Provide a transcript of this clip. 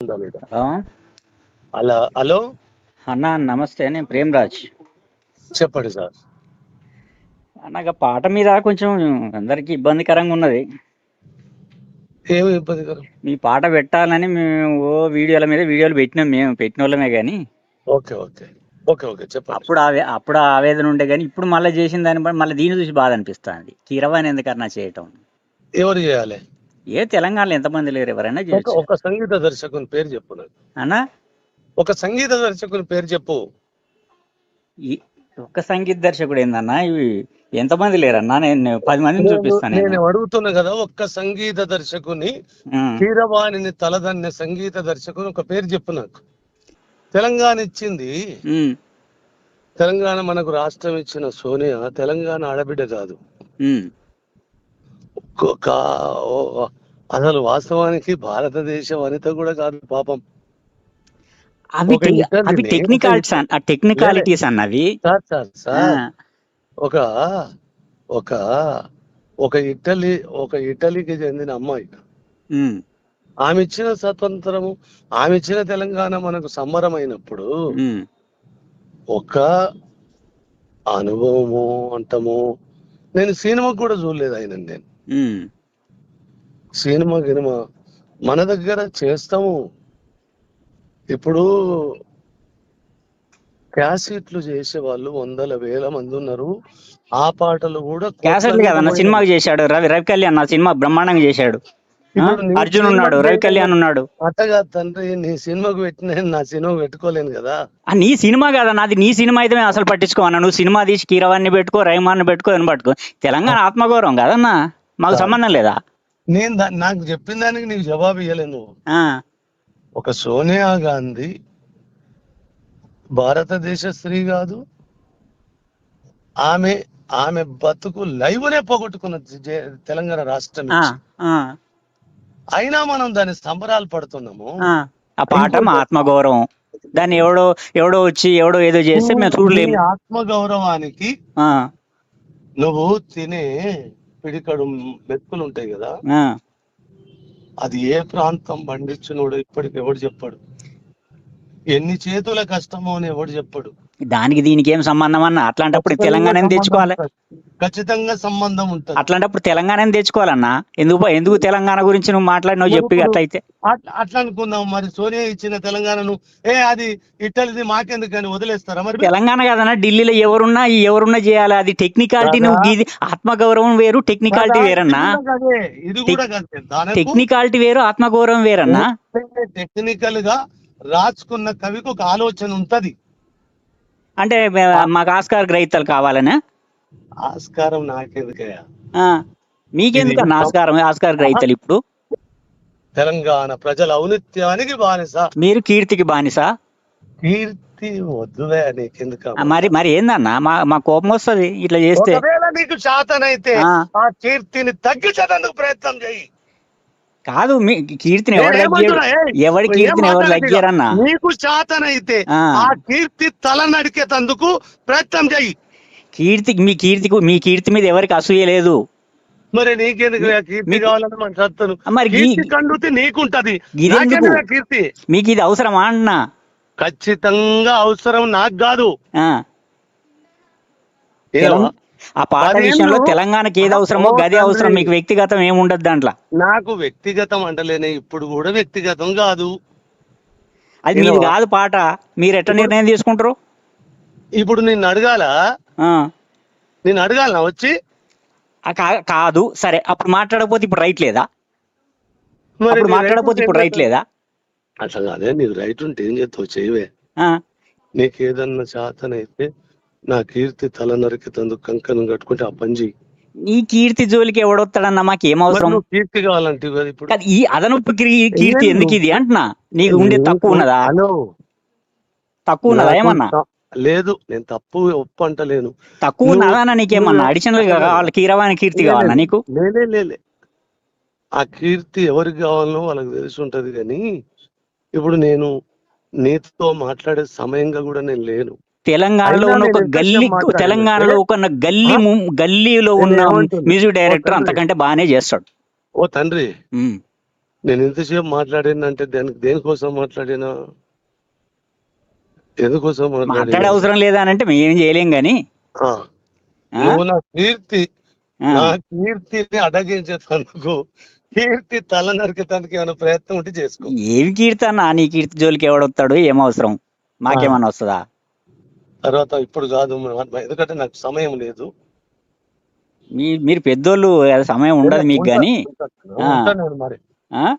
Hello అలా hello అన్న, నమస్తే. నేను ప్రేమ్రాజ్. చెప్పండి సార్. అన్నగా పాట మీద కొంచెం అందరికి ఇబ్బందికరంగా ఉన్నది. ఏమి ఇబ్బందికరం? మీ పాట పెట్టాలని మేము వీడియోల మీద వీడియోలు పెట్టినాం, మేము పెట్టిన వాళ్ళమే. కానీ ఓకే ఓకే ఓకే ఓకే చెప్పండి. అప్పుడు ఆవేదన ఉండే, కానీ ఇప్పుడు మళ్ళీ చేసిన దాన్ని బట్టి మళ్ళీ దీన్ని చూసి బాధ అనిపిస్తుంది. కీరవాణి ఎందుకన్నా చేయటం? ఎవరు చేయాలి? ఏ తెలంగాణలో ఎంతమంది లేరు, ఎవరైనా చేయొచ్చు. ఒక సంగీత దర్శకుని పేరు చెప్పు నాకు. అన్నా, ఒక సంగీత దర్శకుని పేరు చెప్పు. ఒక్క సంగీత దర్శకుడు ఏందన్నా? ఇవి ఎంతమంది లేరన్నా? నేను 10 మందిని చూపిస్తాను. నేను అడుగుతున్నా కదా, ఒక్క సంగీత దర్శకుని, కీరవాణిని తలదన్నే సంగీత దర్శకుని ఒక పేరు చెప్పు నాకు. తెలంగాణ ఇచ్చింది, తెలంగాణ మనకు రాష్ట్రం ఇచ్చిన సోనియా తెలంగాణ ఆడబిడ్డ కాదు. అసలు వాస్తవానికి భారతదేశ వనిత కూడా కాదు పాపం. అవి టెక్నికాలిటీస్ అన్నవి. ఒక ఒక ఒక ఇటలీకి చెందిన అమ్మాయి, ఆమె ఇచ్చిన స్వతంత్రము, ఆమె ఇచ్చిన తెలంగాణ మనకు సంబరమైనప్పుడు ఒక అనుభవము అంటము. నేను సినిమా కూడా చూడలేదు ఆయన. నేను సినిమా గినిమా మన దగ్గర చేస్తాము. ఇప్పుడు క్యాసెట్లు చేసే వాళ్ళు 100,000 మంది ఉన్నారు. ఆ పాటలు కూడా క్యాసెట్లు కదన్న, సినిమాకి చేశాడు. రవి కళ్యాణ్ నా సినిమా బ్రహ్మాండంగా చేశాడు. అర్జున్ ఉన్నాడు, రవి కళ్యాణ్ ఉన్నాడు. అట్టగా తండ్రి, నీ సినిమాకు పెట్టిన నా సినిమా పెట్టుకోలేను కదా. నీ సినిమా కదా నాది. నీ సినిమా అయితే మేము అసలు పట్టించుకోమన్నా. నువ్వు సినిమా తీసి కీరవాణ్ణి పెట్టుకో, రహమాన్ని పెట్టుకో, అని పట్టుకో. తెలంగాణ ఆత్మగౌరవం కదన్నా, మాకు సంబంధం లేదా? నేను నాకు చెప్పిన దానికి నీకు జవాబు ఇవ్వలేను. ఒక సోనియా గాంధీ భారతదేశ స్త్రీ కాదు. ఆమె ఆమె బతుకు లైవ్నే పోగొట్టుకున్న తెలంగాణ రాష్ట్రం. అయినా మనం దాని సంబరాలు పడుతున్నాము. ఆ పాట మా ఆత్మగౌరవం. దాన్ని ఎవడో వచ్చి ఎవడో ఏదో చేస్తే మేము చూడలేము. ఆత్మగౌరవానికి నువ్వు తినే పిడికడు మెతుకులు ఉంటాయి కదా, అది ఏ ప్రాంతం పండించినోడు ఇప్పటికి ఎవడు చెప్పాడు? ఎన్ని చేతుల కష్టమో అని ఎవడు చెప్పాడు? దానికి దీనికి ఏం సంబంధం అన్న? అట్లాంటప్పుడు తెలంగాణ తెచ్చుకోవాలి. ఖచ్చితంగా సంబంధం ఉంటుంది. అట్లాంటప్పుడు తెలంగాణ తెచ్చుకోవాలన్నా. ఎందుకు తెలంగాణ గురించి నువ్వు మాట్లాడినావు చెప్పి? అట్లయితే అట్లా అనుకుందాం. మరి సోనియా ఇచ్చిన తెలంగాణను అది ఇటలీది మాకెందుకని వదిలేస్తారా? మరి తెలంగాణ కదన్నా, ఢిల్లీలో ఎవరున్నా చేయాలి. అది టెక్నికాలిటీ. నువ్వు ఇది ఆత్మగౌరవం వేరు, టెక్నికాలిటీ వేరన్నా. ఇది కూడా టెక్నికాలిటీ వేరు, ఆత్మగౌరవం వేరన్నా. టెక్నికల్ గా రాసుకున్న కవికి ఒక ఆలోచన ఉంటది. అంటే మాకు ఆస్కార్ గ్రహీతలు కావాలనే? ఆస్కారం నాకెందుకయ్యా? మీకెందుకన్నా ఆస్కార్ గ్రహీతలు? ఇప్పుడు తెలంగాణ ప్రజల ఔన్నత్యానికి బానిస, మీరు కీర్తికి బానిస. కీర్తి వద్దువే, నీకెందుకు? మరి ఏందన్నా, మా కోపం వస్తుంది ఇట్లా చేస్తే. నీకు చేతనైతే ఆ కీర్తిని తగ్గించేందుకు ప్రయత్నం చేయి. కాదు, మీ కీర్తిని ఎవరి కీర్తిని ఎవరు లగ్గారన్నా? నీకు చేతనైతే ఆ కీర్తి తల నడికేందుకు ప్రయత్నం చేయి. మీ కీర్తి మీద ఎవరికి అసూయ లేదు. మరి నీకెందుకు కీర్తి కావాలని మన సత్తను? మరి కండుతి నీకుంటది, కీర్తి మీకు ఇది అవసరమా అన్నా? ఖచ్చితంగా అవసరం, నాకు కాదు. ఆ పాట విషయంలో తెలంగాణకి ఏది అవసరమో గదే అవసరం. మీకు వ్యక్తిగతం ఏముండదు దాంట్లో. నాకు వ్యక్తిగతం అంటలేనే, ఇప్పుడు కూడా వ్యక్తిగతం కాదు. అది మీది కాదు పాట. మీరు ఎట్లా నిర్ణయం తీసుకుంటారు? ఇప్పుడు నిన్ను అడగాల వచ్చి? కాదు, సరే. అప్పుడు మాట్లాడకపోతే ఇప్పుడు రైట్ లేదా? మాట్లాడకపోతే ఇప్పుడు రైట్ లేదా? అసలు అదే, నీకు రైట్ ఉంటే ఏం చేస్తావు? చేయవే. నీకేదన్నా చేతనైతే నా కీర్తి తల నరికేందుకు కంకణం కట్టుకుంటే ఆ పని చెయ్యి. నీ కీర్తి జోలికి ఎవడొస్తాడన్నా? మాకేం అవసరం? కీర్తి కావాలంటే ఇప్పుడు ఈ అదనపు కీర్తి ఎందుకు ఇది అంటున్నా? నీకు ఉండే తక్కువ ఉన్నదా? ఏమన్నా? లేదు, నేను తప్పు ఒప్పు అంటలేను. తక్కువ ఉన్నదా? నీకేమన్నా అడిషనల్ గా కావాలి? కీరవాణి కీర్తి కావాలా నీకు? లేలే, ఆ కీర్తి ఎవరికి కావాలనో వాళ్ళకి తెలిసి ఉంటది. కానీ ఇప్పుడు నేను నీతో మాట్లాడే సమయంగా కూడా నేను లేను. తెలంగాణలో ఉన్న ఒక గల్లీలో ఉన్న మ్యూజిక్ డైరెక్టర్ అంతకంటే బాగానే చేస్తాడు. ఓ తండ్రి, నేను ఎంతసేపు మాట్లాడినంటే దేనికోసం మాట్లాడినా, ఎందుకోసం మాట్లాడే మాట్లాడినా? అవసరం లేదా అని అంటే మేము ఏం చేయలేం గాని ఆ, ఆ? నువ్వు నా ఆ. కీర్తిని అడగించేందుకు, కీర్తి తల నరికేందుకు ఏమైనా ప్రయత్నం ఉంటే చేసుకో. ఏమి కీర్తి అన్న, నీ కీర్తి జోలికి ఎవడొస్తాడు, ఏం అవసరం, మాకేమన్నా వస్తుందా? తర్వాత ఇప్పుడు కాదు, ఎందుకంటే నాకు సమయం లేదు. మీరు పెద్దోళ్ళు, సమయం ఉండదు మీకు గాని. ఉంటాను నేను మరి. ఆ